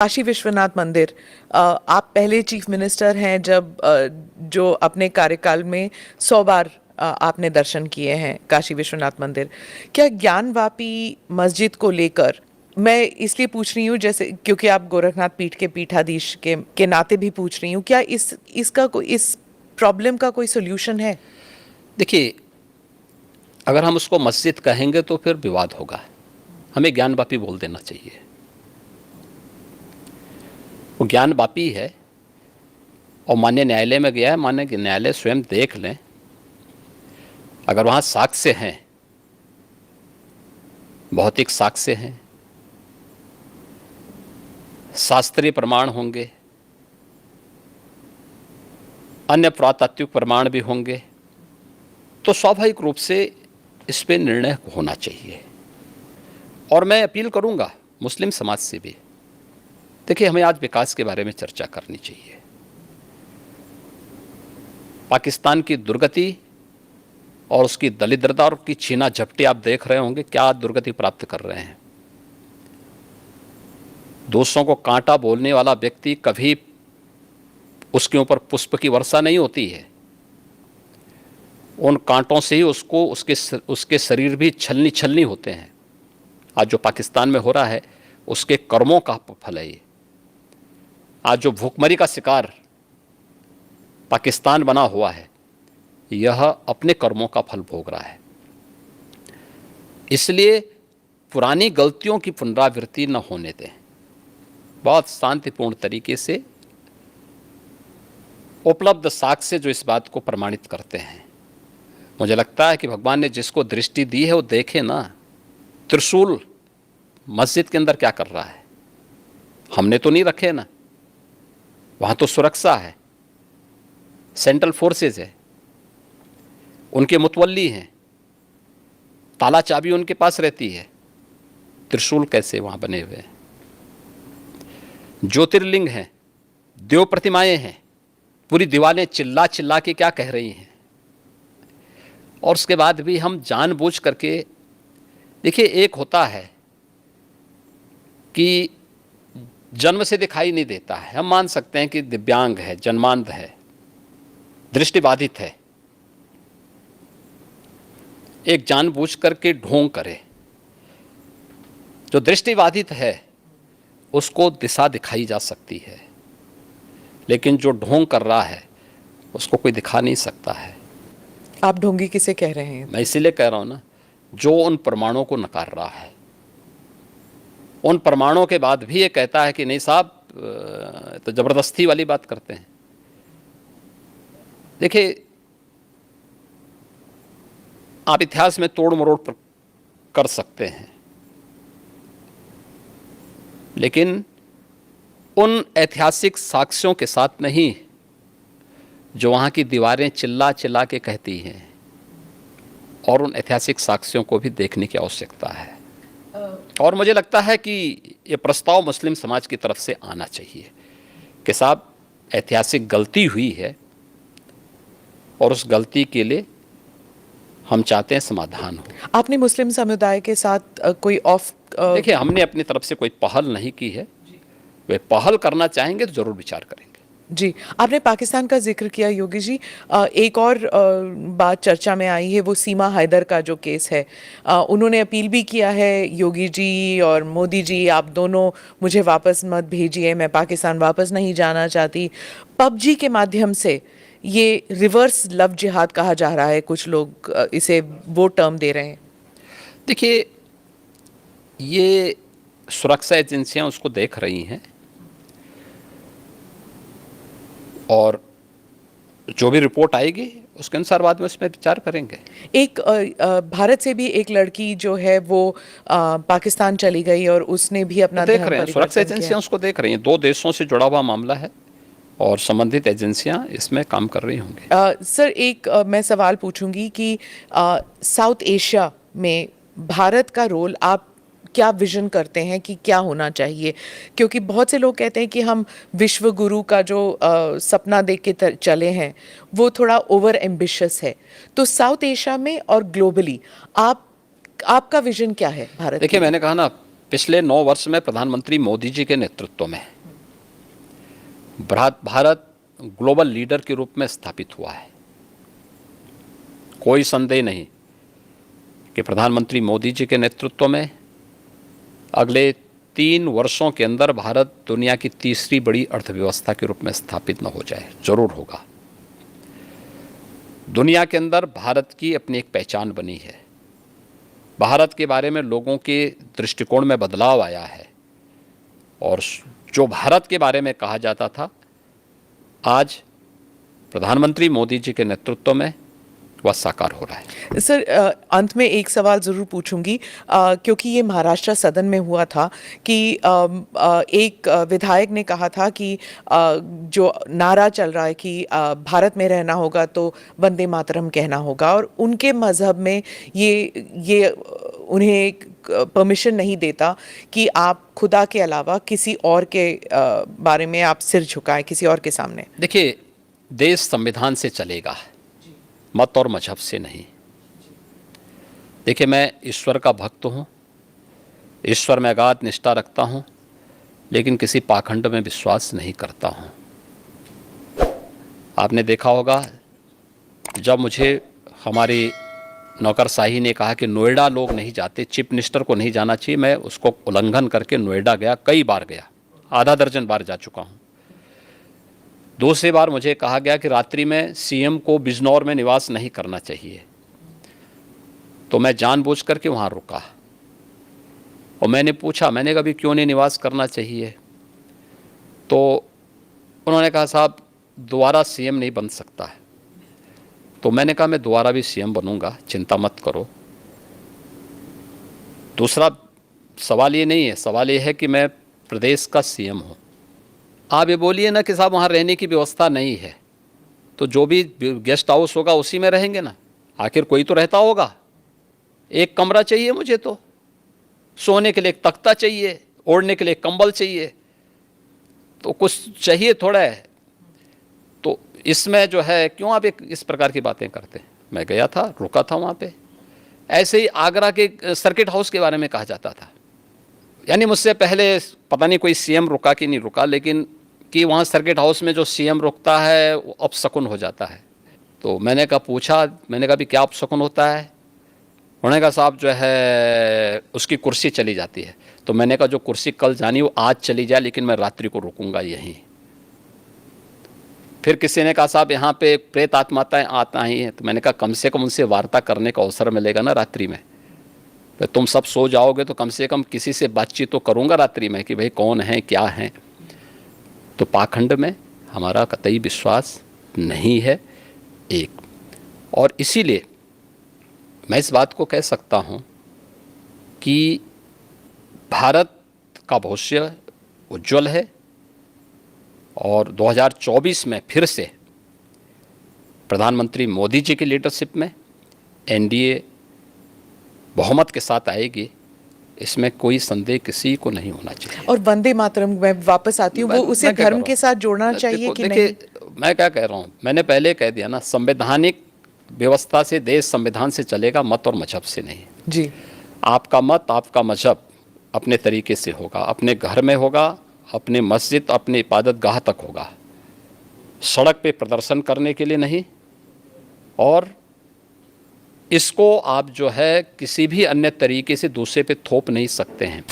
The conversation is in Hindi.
काशी विश्वनाथ मंदिर, आप पहले चीफ मिनिस्टर हैं जब जो अपने कार्यकाल में 100 बार आपने दर्शन किए हैं काशी विश्वनाथ मंदिर। क्या ज्ञानवापी मस्जिद को लेकर, मैं इसलिए पूछ रही हूँ जैसे क्योंकि आप गोरखनाथ पीठ के पीठाधीश के नाते भी पूछ रही हूँ, क्या इसका कोई, इस प्रॉब्लम का कोई सोल्यूशन है? देखिए, अगर हम उसको मस्जिद कहेंगे तो फिर विवाद होगा। हमें ज्ञानवापी बोल देना चाहिए। वो ज्ञानवापी है और माननीय न्यायालय में गया है। माननीय न्यायालय स्वयं देख लें, अगर वहाँ साक्ष्य हैं, भौतिक साक्ष्य हैं, शास्त्रीय प्रमाण होंगे, अन्य पुरातात्विक प्रमाण भी होंगे, तो स्वाभाविक रूप से इस पे निर्णय होना चाहिए। और मैं अपील करूंगा मुस्लिम समाज से भी, देखिए हमें आज विकास के बारे में चर्चा करनी चाहिए। पाकिस्तान की दुर्गति और उसकी दलिद्रता और की छीना झपटी आप देख रहे होंगे, क्या दुर्गति प्राप्त कर रहे हैं। दूसरों को कांटा बोलने वाला व्यक्ति, कभी उसके ऊपर पुष्प की वर्षा नहीं होती है, उन कांटों से ही उसको उसके शरीर भी छलनी छलनी होते हैं। आज जो पाकिस्तान में हो रहा है उसके कर्मों का फल है ये। आज जो भूखमरी का शिकार पाकिस्तान बना हुआ है, यह अपने कर्मों का फल भोग रहा है। इसलिए पुरानी गलतियों की पुनरावृत्ति न होने दें। बहुत शांतिपूर्ण तरीके से उपलब्ध साक्ष्य जो इस बात को प्रमाणित करते हैं। मुझे लगता है कि भगवान ने जिसको दृष्टि दी है वो देखे ना, त्रिशूल मस्जिद के अंदर क्या कर रहा है। हमने तो नहीं रखे ना, वहाँ तो सुरक्षा है, सेंट्रल फोर्सेज है, उनके मुतवल्ली हैं, ताला चाबी उनके पास रहती है। त्रिशूल कैसे वहाँ बने हुए हैं? ज्योतिर्लिंग हैं, देव प्रतिमाएं हैं, पूरी दीवारें चिल्ला चिल्ला के क्या कह रही हैं। और उसके बाद भी हम जानबूझ करके, देखिए एक होता है कि जन्म से दिखाई नहीं देता है, हम मान सकते हैं कि दिव्यांग है, जन्मांध है, दृष्टिबाधित है, एक जानबूझ करके ढोंग करे। जो दृष्टिबाधित है उसको दिशा दिखाई जा सकती है, लेकिन जो ढोंग कर रहा है उसको कोई दिखा नहीं सकता है। आप ढोंगी किसे कह रहे हैं? मैं इसीलिए कह रहा हूं ना, जो उन प्रमाणों को नकार रहा है, उन प्रमाणों के बाद भी ये कहता है कि नहीं साहब, तो जबरदस्ती वाली बात करते हैं। देखिए, आप इतिहास में तोड़ मरोड़ कर सकते हैं, लेकिन उन ऐतिहासिक साक्ष्यों के साथ नहीं जो वहाँ की दीवारें चिल्ला चिल्ला के कहती हैं। और उन ऐतिहासिक साक्ष्यों को भी देखने की आवश्यकता है। और मुझे लगता है कि ये प्रस्ताव मुस्लिम समाज की तरफ से आना चाहिए कि साहब ऐतिहासिक गलती हुई है और उस गलती के लिए हम चाहते हैं समाधान हो। आपने मुस्लिम समुदाय के साथ कोई देखिए, हमने अपनी तरफ से कोई पहल नहीं की है। वे पहल करना चाहेंगे तो जरूर विचार करेंगे। जी, आपने पाकिस्तान का जिक्र किया योगी जी। एक और बात चर्चा में आई है, वो सीमा हैदर का जो केस है। उन्होंने अपील भी किया है, योगी जी और मोदी जी आप दोनों मुझे वापस मत भेजिए, मैं पाकिस्तान वापस नहीं जाना चाहती। पबजी के माध्यम से ये रिवर्स लव जिहाद कहा जा रहा है, कुछ लोग इसे वो टर्म दे रहे हैं। देखिए, ये सुरक्षा एजेंसियां उसको देख रही हैं और जो भी रिपोर्ट आएगी उसके अनुसार बाद में उसमें विचार करेंगे। एक भारत से भी एक लड़की जो है वो पाकिस्तान चली गई और उसने भी अपना देख धर्म रहे हैं, परिवर्तन सुरक्षा किया। एजेंसियां उसको देख रही हैं। 2 देशों से जुड़ा हुआ मामला है और संबंधित एजेंसियां इसमें काम कर रही होंगी। सर, एक मैं सवाल पूछूंगी कि साउथ एशिया में भारत का रोल आप क्या विजन करते हैं कि क्या होना चाहिए? क्योंकि बहुत से लोग कहते हैं कि हम विश्व गुरु का जो सपना देख के चले हैं वो थोड़ा ओवर एम्बिशियस है। तो साउथ एशिया में और ग्लोबली आपका विजन क्या है भारत? देखिए, मैंने कहा ना, पिछले 9 वर्ष में प्रधानमंत्री मोदी जी के नेतृत्व में भारत ग्लोबल लीडर के रूप में स्थापित हुआ है। कोई संदेह नहीं कि प्रधानमंत्री मोदी जी के नेतृत्व में अगले 3 वर्षों के अंदर भारत दुनिया की तीसरी बड़ी अर्थव्यवस्था के रूप में स्थापित न हो जाए, जरूर होगा। दुनिया के अंदर भारत की अपनी एक पहचान बनी है। भारत के बारे में लोगों के दृष्टिकोण में बदलाव आया है और जो भारत के बारे में कहा जाता था, आज प्रधानमंत्री मोदी जी के नेतृत्व में वह साकार हो रहा है। सर, अंत में एक सवाल ज़रूर पूछूंगी, क्योंकि ये महाराष्ट्र सदन में हुआ था कि एक विधायक ने कहा था कि जो नारा चल रहा है कि भारत में रहना होगा तो वंदे मातरम कहना होगा, और उनके मज़हब में ये उन्हें परमिशन नहीं देता कि आप खुदा के अलावा किसी और के बारे में आप सिर झुकाएं किसी और के सामने। देखिए, देश संविधान से चलेगा, मत और मजहब से नहीं। देखिए, मैं ईश्वर का भक्त हूँ, ईश्वर में अगाध निष्ठा रखता हूँ, लेकिन किसी पाखंड में विश्वास नहीं करता हूँ। आपने देखा होगा, जब मुझे हमारी नौकरशाही ने कहा कि नोएडा लोग नहीं जाते, चीफ मिनिस्टर को नहीं जाना चाहिए, मैं उसको उल्लंघन करके नोएडा गया, कई बार गया, आधा दर्जन बार जा चुका हूँ। दूसरी बार मुझे कहा गया कि रात्रि में सीएम को बिजनौर में निवास नहीं करना चाहिए, तो मैं जानबूझ करके वहाँ रुका और मैंने पूछा, मैंने कभी क्यों नहीं निवास करना चाहिए, तो उन्होंने कहा साहब दोबारा सीएम नहीं बन सकता है। तो मैंने कहा मैं दोबारा भी सीएम बनूंगा, चिंता मत करो। दूसरा सवाल ये नहीं है, सवाल ये है कि मैं प्रदेश का सीएम हूँ। आप ये बोलिए ना कि साहब वहाँ रहने की व्यवस्था नहीं है, तो जो भी गेस्ट हाउस होगा उसी में रहेंगे ना, आखिर कोई तो रहता होगा। एक कमरा चाहिए मुझे, तो सोने के लिए एक तख्ता चाहिए, ओढ़ने के लिए कंबल चाहिए, तो कुछ चाहिए थोड़ा है। तो इसमें जो है क्यों आप इस प्रकार की बातें करते हैं। मैं गया था, रुका था वहाँ पे। ऐसे ही आगरा के सर्किट हाउस के बारे में कहा जाता था, यानी मुझसे पहले पता नहीं कोई सीएम रुका कि नहीं रुका, लेकिन कि वहाँ सर्किट हाउस में जो सीएम रुकता है वो अपशकुन हो जाता है। तो मैंने कहा, पूछा, मैंने कहा भी क्या अपशकुन होता है। उन्होंने कहा साहब जो है उसकी कुर्सी चली जाती है। तो मैंने कहा जो कुर्सी कल जानी वो आज चली जाए, लेकिन मैं रात्रि को रुकूंगा यहीं। फिर किसी ने कहा साहब यहाँ पे प्रेत आत्माएं आता ही हैं, तो मैंने कहा कम से कम उनसे वार्ता करने का अवसर मिलेगा ना रात्रि में। तो तुम सब सो जाओगे तो कम से कम किसी से बातचीत तो करूँगा रात्रि में कि भाई कौन है क्या है। तो पाखंड में हमारा कतई विश्वास नहीं है एक, और इसीलिए मैं इस बात को कह सकता हूँ कि भारत का भविष्य उज्जवल है और 2024 में फिर से प्रधानमंत्री मोदी जी की लीडरशिप में एनडीए बहुमत के साथ आएगी, इसमें कोई संदेह किसी को नहीं होना चाहिए। और वंदे मातरम मैं वापस आती हूँ, वो उसे धर्म के साथ जोड़ना चाहिए कि नहीं? मैं क्या कह रहा हूँ, मैंने पहले कह दिया ना, संवैधानिक व्यवस्था से देश संविधान से चलेगा, मत और मजहब से नहीं। जी, आपका मत आपका मजहब अपने तरीके से होगा, अपने घर में होगा, अपने मस्जिद अपने इबादत गाह तक होगा, सड़क पे प्रदर्शन करने के लिए नहीं। और इसको आप जो है किसी भी अन्य तरीके से दूसरे पे थोप नहीं सकते हैं।